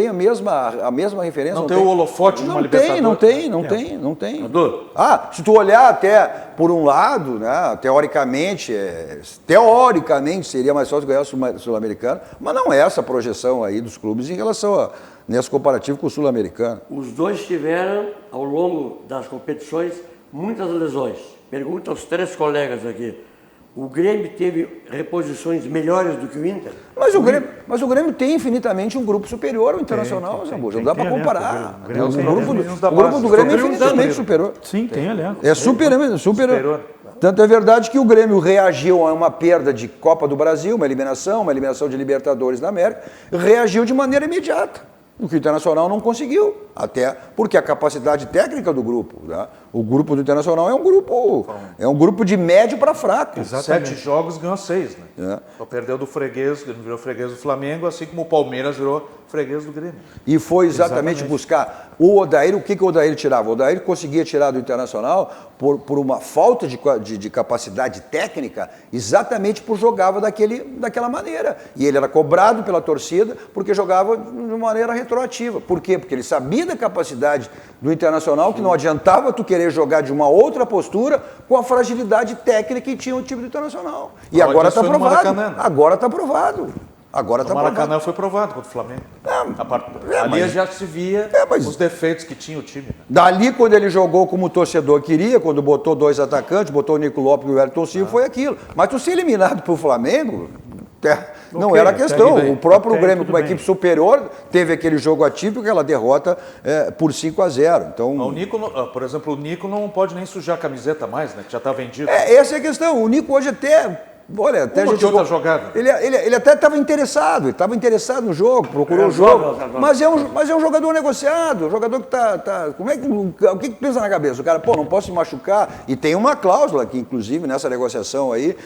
a mesma referência. Não tem o holofote de uma Libertadores. Não tem. Se tu olhar até por um lado, né, teoricamente seria mais fácil ganhar o Sul-Americano, mas não é essa a projeção aí dos clubes em relação nesse comparativo com o Sul-Americano. Os dois tiveram, ao longo das competições, muitas lesões. Pergunta aos 3 colegas aqui. O Grêmio teve reposições melhores do que o Inter? Mas o Grêmio tem infinitamente um grupo superior ao Internacional, Zambuja. Não dá para comparar. O grupo do Grêmio é infinitamente superior. Sim, tem elenco. É superior. Tanto é verdade que o Grêmio reagiu a uma perda de Copa do Brasil, uma eliminação de Libertadores da América, reagiu de maneira imediata. O que o Internacional não conseguiu, até porque a capacidade técnica do grupo, né? O grupo do Internacional é um grupo de médio para fraco. Exatamente. 7 jogos ganhou 6, né? Só perdeu do freguês, virou freguês do Flamengo, assim como o Palmeiras virou freguês do Grêmio. E foi exatamente buscar o Odair. O que o Odair tirava? O Odair conseguia tirar do Internacional por uma falta de capacidade técnica, exatamente por jogava daquela maneira. E ele era cobrado pela torcida porque jogava de maneira retroativa. Por quê? Porque ele sabia da capacidade do Internacional, que não adiantava tu querer jogar de uma outra postura com a fragilidade técnica que tinha o time do Internacional. E agora está provado. Agora está provado. O Maracanã foi provado contra o Flamengo. Ali já se via os defeitos que tinha o time. Né? Dali, quando ele jogou como o torcedor queria, quando botou 2 atacantes, botou o Nico Lopes e o Wellington Silva, foi aquilo. Mas tu ser eliminado pelo Flamengo... Não era a questão. O próprio Grêmio, com uma equipe superior, teve aquele jogo atípico, aquela derrota por 5-0. Então... O Nico, por exemplo, o Nico não pode nem sujar a camiseta mais, né? Que já está vendido. Essa é a questão. O Nico hoje até Olha, até Uma que outra jogada. Ele até estava interessado, no jogo, procurou o jogo. Mas é um jogador negociado, um jogador que o que pensa na cabeça? O cara, não posso me machucar. E tem uma cláusula que, inclusive, nessa negociação aí,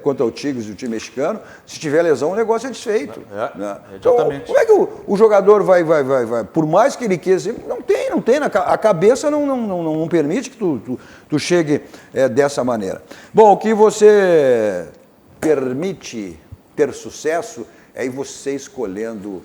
quanto ao Tigres e o time mexicano, se tiver lesão, o negócio é desfeito. Né? Então, como é que o jogador vai, por mais que ele queira, não tem, a cabeça não permite que tu chegue dessa maneira. Bom, o que você permite ter sucesso é ir você escolhendo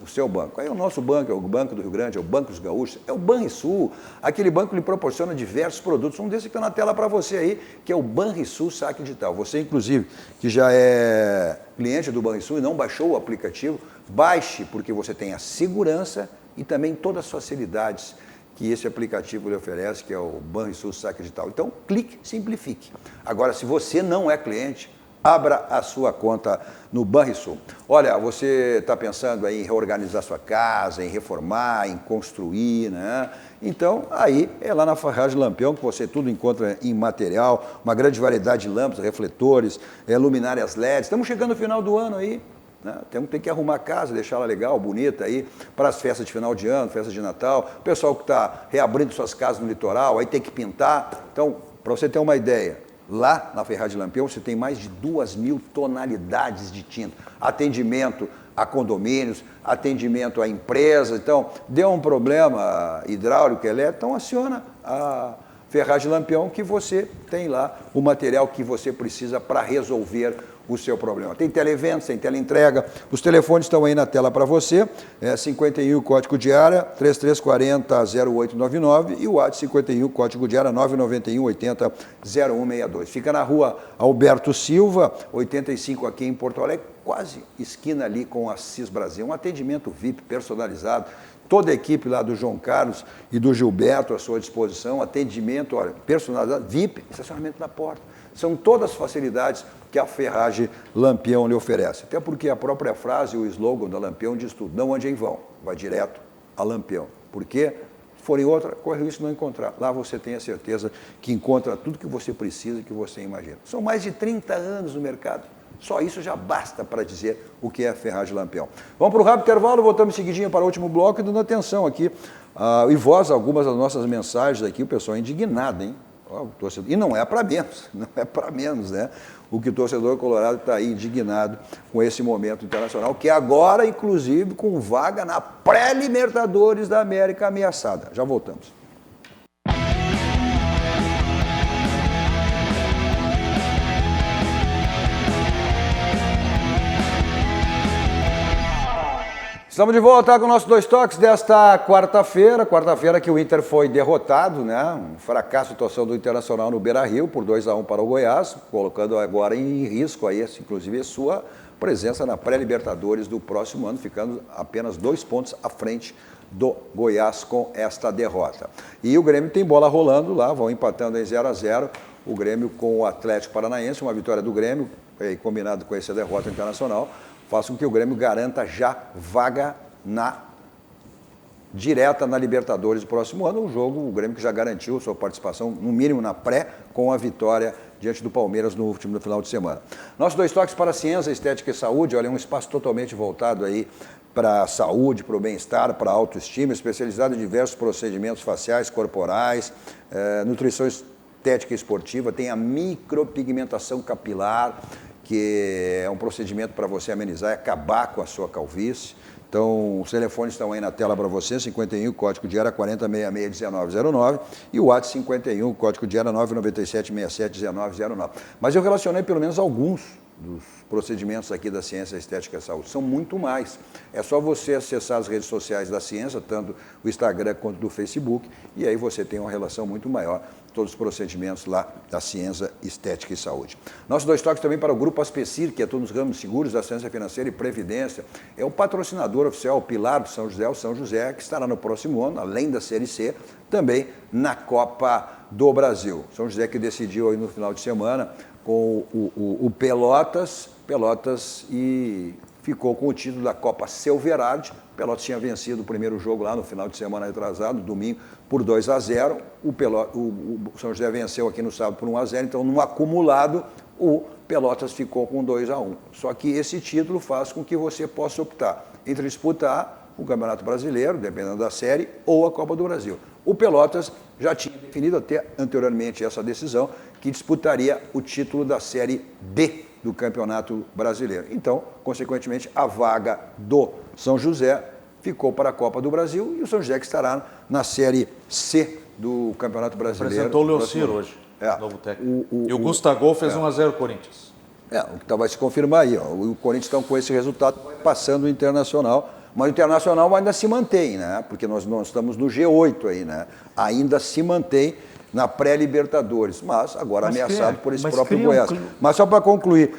o seu banco. Aí o nosso banco é o Banco do Rio Grande, é o Banco dos Gaúchos, é o Banrisul. Aquele banco lhe proporciona diversos produtos. Um desses que está na tela para você aí, que é o Banrisul Saque Digital. Você, inclusive, que já é cliente do Banrisul e não baixou o aplicativo, baixe, porque você tem a segurança e também todas as facilidades que esse aplicativo lhe oferece, que é o Banrisul Saque Digital. Então, clique, simplifique. Agora, se você não é cliente, abra a sua conta no Banrisul. Olha, você está pensando aí em reorganizar sua casa, em reformar, em construir, né? Então, aí é lá na Ferragem Lampião que você tudo encontra em material, uma grande variedade de lâmpadas, refletores, luminárias LEDs. Estamos chegando no final do ano aí. Né? Tem que arrumar a casa, deixar ela legal, bonita aí, para as festas de final de ano, festas de Natal. O pessoal que está reabrindo suas casas no litoral, aí tem que pintar. Então, para você ter uma ideia, lá na Ferragem Lampião você tem mais de 2.000 tonalidades de tinta. Atendimento a condomínios, atendimento a empresas. Então, deu um problema hidráulico, elétrico, então aciona a Ferragem Lampião que você tem lá o material que você precisa para resolver o seu problema. Tem televendas, tem teleentrega, os telefones estão aí na tela para você, 51 código de área 3340-0899 e o WhatsApp 51 código de área 991-80-0162. Fica na rua Alberto Silva, 85 aqui em Porto Alegre, quase esquina ali com a CIS Brasil, um atendimento VIP personalizado, toda a equipe lá do João Carlos e do Gilberto à sua disposição, atendimento personalizado, VIP, estacionamento na porta. São todas as facilidades que a Ferragem Lampião lhe oferece. Até porque a própria frase, o slogan da Lampião diz tudo. Não ande em vão, vai direto a Lampião. Porque, se for em outra, corre o risco de não encontrar. Lá você tem a certeza que encontra tudo que você precisa e que você imagina. São mais de 30 anos no mercado. Só isso já basta para dizer o que é a Ferragem Lampião. Vamos para o rápido intervalo, voltamos seguidinho para o último bloco e dando atenção aqui. E voz algumas das nossas mensagens aqui, o pessoal é indignado, hein? E não é para menos, né? O que o torcedor colorado está aí indignado com esse momento internacional, que agora, inclusive, com vaga na pré-Libertadores da América ameaçada. Já voltamos. Estamos de volta com nossos dois toques desta quarta-feira que o Inter foi derrotado, né? Um fracasso de atuação do Internacional no Beira-Rio por 2-1 para o Goiás, colocando agora em risco aí, inclusive a sua presença na pré-Libertadores do próximo ano, ficando apenas 2 pontos à frente do Goiás com esta derrota. E o Grêmio tem bola rolando lá, vão empatando em 0-0, o Grêmio com o Atlético Paranaense, uma vitória do Grêmio, combinado com essa derrota internacional, faz com que o Grêmio garanta já vaga direta na Libertadores do próximo ano. O Grêmio que já garantiu sua participação, no mínimo na pré, com a vitória diante do Palmeiras no final de semana. Nossos dois toques para a ciência, estética e saúde, olha, é um espaço totalmente voltado aí para a saúde, para o bem-estar, para a autoestima, especializado em diversos procedimentos faciais, corporais, nutrição estética e esportiva, tem a micropigmentação capilar, que é um procedimento para você amenizar e acabar com a sua calvície. Então, os telefones estão aí na tela para você, 51, código de área 4066-1909 e o WhatsApp 51, código de área 997-67-1909. Mas eu relacionei pelo menos alguns dos procedimentos aqui da Ciência, Estética e Saúde. São muito mais. É só você acessar as redes sociais da Ciência, tanto o Instagram quanto do Facebook, e aí você tem uma relação muito maior todos os procedimentos lá da Ciência, Estética e Saúde. Nossos dois toques também para o Grupo Aspecir, que atua nos ramos seguros da ciência financeira e previdência. É o patrocinador oficial, o pilar do São José, o São José, que estará no próximo ano, além da Série C, também na Copa do Brasil. São José que decidiu aí no final de semana com o Pelotas e ficou com o título da Copa Silverade. Pelotas tinha vencido o primeiro jogo lá no final de semana retrasado, domingo, por 2-0. O São José venceu aqui no sábado por 1-0. Então, no acumulado, O Pelotas ficou com 2-1. Só que esse título faz com que você possa optar entre disputar o Campeonato Brasileiro, dependendo da série, ou a Copa do Brasil. O Pelotas já tinha definido até anteriormente essa decisão, que disputaria o título da Série B do Campeonato Brasileiro. Então, consequentemente, a vaga do São José ficou para a Copa do Brasil e o São José que estará na Série C do Campeonato Brasileiro. Apresentou o Leocir hoje, novo técnico. E o Gustavo fez 1-0 Corinthians. O que vai se confirmar aí. Ó. O Corinthians, então, com esse resultado, passando o Internacional. Mas o Internacional ainda se mantém, né? Porque nós estamos no G8 aí, né? Ainda se mantém na pré-Libertadores, mas agora ameaçado por esse próprio Goiás. Mas só para concluir,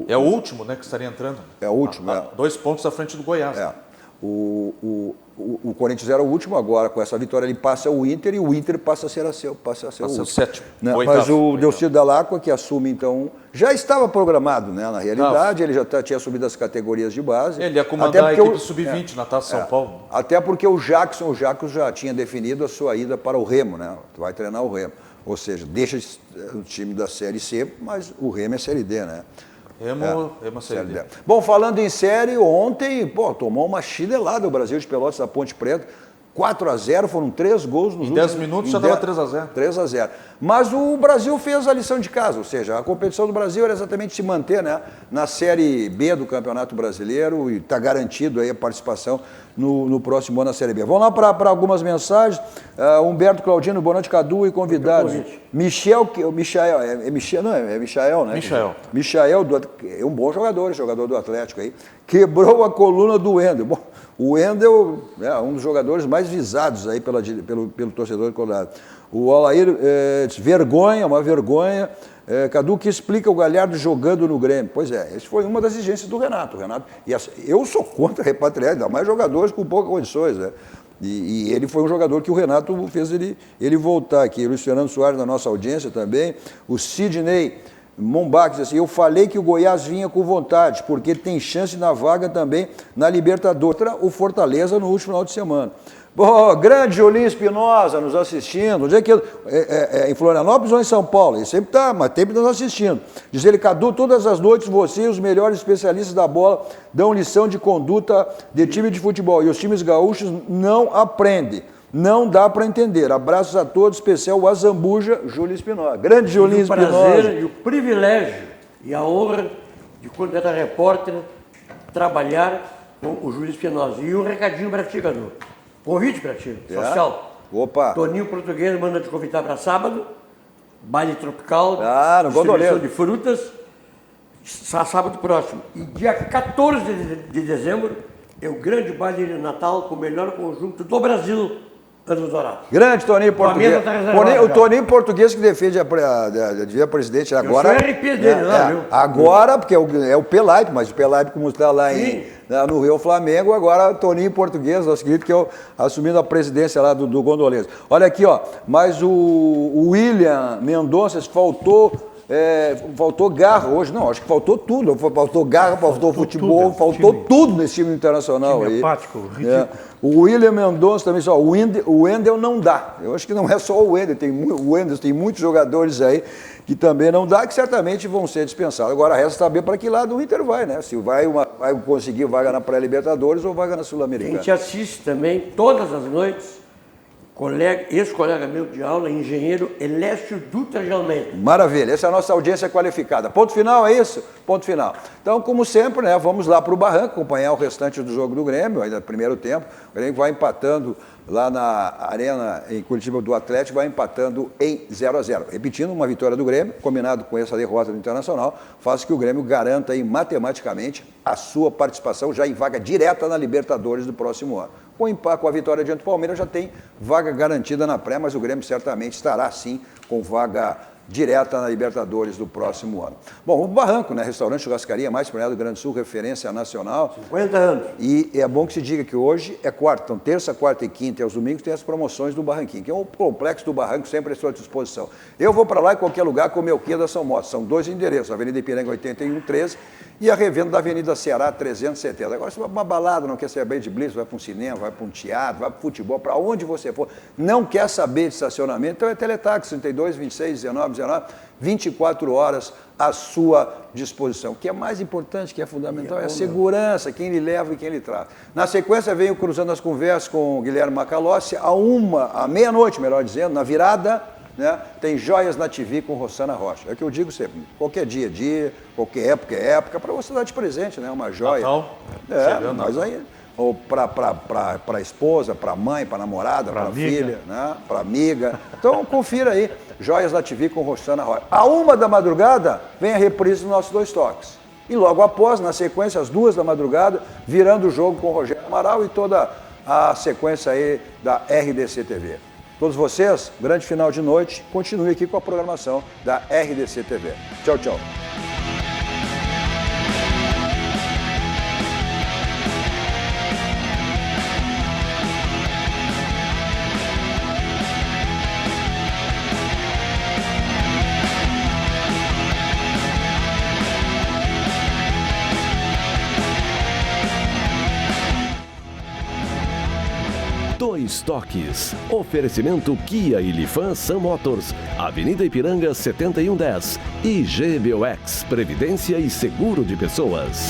é o último, né, que estaria entrando. É o último, 2 pontos à frente do Goiás. O Corinthians era o último, agora com essa vitória ele passa o Inter e o Inter passa a ser o sétimo. Né? Mas o Delcídio Dall'Acqua, que assume então, já estava programado, né? Na realidade, ele já tinha subido as categorias de base. Ele ia comandar a equipe sub-20 na Taça São Paulo. Até porque o Jackson já tinha definido a sua ida para o Remo, né? Vai treinar o Remo. Ou seja, deixa o time da Série C, mas o Remo é Série D, né? Remo Série D. Bom, falando em série, ontem, tomou uma chinelada o Brasil de Pelotas da Ponte Preta. 4-0, foram 3 gols nos últimos... Em 10 minutos já estava 3-0. 3-0. Mas o Brasil fez a lição de casa, ou seja, a competição do Brasil era exatamente se manter, né, na Série B do Campeonato Brasileiro e está garantido aí a participação no próximo ano na Série B. Vamos lá para algumas mensagens. Humberto Claudino, boa noite, Cadu e convidados. Michael, né? Michael, é um bom jogador do Atlético aí. Quebrou a coluna do Wendel. Bom, o Wendel é um dos jogadores mais visados aí pelo torcedor colorado. O Alair vergonha, uma vergonha. Cadu, que explica o Galhardo jogando no Grêmio. Pois é, essa foi uma das exigências do Renato. Eu sou contra repatriar, ainda mais jogadores com poucas condições, né? E ele foi um jogador que o Renato fez ele voltar aqui. O Luiz Fernando Soares, na nossa audiência também. O Sidney Mombach diz assim, eu falei que o Goiás vinha com vontade, porque tem chance na vaga também na Libertadores. O Fortaleza no último final de semana. Grande Jolinho Espinosa nos assistindo. Onde é que em Florianópolis ou em São Paulo? Ele sempre está, mas sempre nos assistindo. Diz ele, Cadu, todas as noites você e os melhores especialistas da bola dão lição de conduta de time de futebol. E os times gaúchos não aprendem. Não dá para entender. Abraços a todos, especial o Azambuja, Júlio Espinosa. Grande Jolinho Espinosa. O prazer e o privilégio e a honra de, quando era repórter, trabalhar com o Júlio Espinosa. E um recadinho para ti, Cadu. Convite para ti, social. Opa. Toninho Português manda te convidar para sábado. Baile tropical. No Gondoleiro. De frutas. Sábado próximo. E dia 14 de dezembro é o grande baile de Natal com o melhor conjunto do Brasil. Anos Dourados. Grande Toninho Português. O Toninho Português que defende a presidente agora. Eu sou RP dele lá, viu? Agora, porque é o Pelaipe, mas o Pelaipe, como está lá no Rio Flamengo, agora Toninho Português, nosso querido, que é assumindo a presidência lá do Gondoleiros. Olha aqui, mas o William Mendonça faltou garra hoje. Não, acho que faltou tudo. Faltou garra, faltou futebol, faltou tudo nesse time internacional aí. Empático, ridículo. O William Mendonça também, o Wendel não dá. Eu acho que não é só o Wendel, tem muitos jogadores aí que também não dá, que certamente vão ser dispensados. Agora resta saber para que lado o Inter vai, né? Se vai conseguir vaga na pré-Libertadores ou vaga na Sul-Americana. A gente assiste também, todas as noites, ex-colega meu de aula, engenheiro Elécio Dutra de Almeida. Maravilha, essa é a nossa audiência qualificada. Ponto final, é isso? Ponto final. Então, como sempre, né, vamos lá para o Barranco acompanhar o restante do jogo do Grêmio, ainda no primeiro tempo. O Grêmio vai empatando lá na Arena, em Curitiba, do Atlético, vai empatando em 0-0. Repetindo, uma vitória do Grêmio, combinado com essa derrota do Internacional, faz que o Grêmio garanta aí, matematicamente a sua participação já em vaga direta na Libertadores do próximo ano. Com a vitória diante do Palmeiras já tem vaga garantida na pré, mas o Grêmio certamente estará sim com vaga direta na Libertadores do próximo ano. Bom, o Barranco, né? Restaurante Churrascaria mais premiado do Rio Grande do Sul, referência nacional. 50 anos. E é bom que se diga que hoje é quarta, então terça, quarta e quinta e aos domingos tem as promoções do Barranquinho, que é um complexo do Barranco sempre à sua disposição. Eu vou para lá em qualquer lugar comer o quê da São Motos. São 2 endereços, Avenida Ipiranga 8113 E a revenda da Avenida Ceará 370. Agora, se vai para uma balada, não quer saber de blitz, vai para um cinema, vai para um teatro, vai para o futebol, para onde você for, não quer saber de estacionamento, então é Teletax 32, 26, 19, 19, 24 horas à sua disposição. O que é mais importante, que é fundamental, é a segurança, quem lhe leva e quem lhe traz. Na sequência, venho cruzando as conversas com o Guilherme Macalossi, à meia-noite, melhor dizendo, na virada, né, tem Joias na TV com Rossana Rocha. É o que eu digo sempre, qualquer dia é dia, qualquer época é época, para você dar de presente, né, uma joia. Natal, mas aí, ou para a esposa, para a mãe, para a namorada, para a filha, né, para amiga. Então, confira aí, Joias na TV com Rossana Rocha. À 1 da madrugada, vem a reprise dos nossos 2 toques. E logo após, na sequência, às 2 da madrugada, virando o jogo com Rogério Amaral e toda a sequência aí da RDC TV. Todos vocês, grande final de noite, continue aqui com a programação da RDC TV. Tchau, tchau. Dois Toques. Oferecimento Kia e Lifan Sam Motors. Avenida Ipiranga 7110. E GBOX. Previdência e Seguro de Pessoas.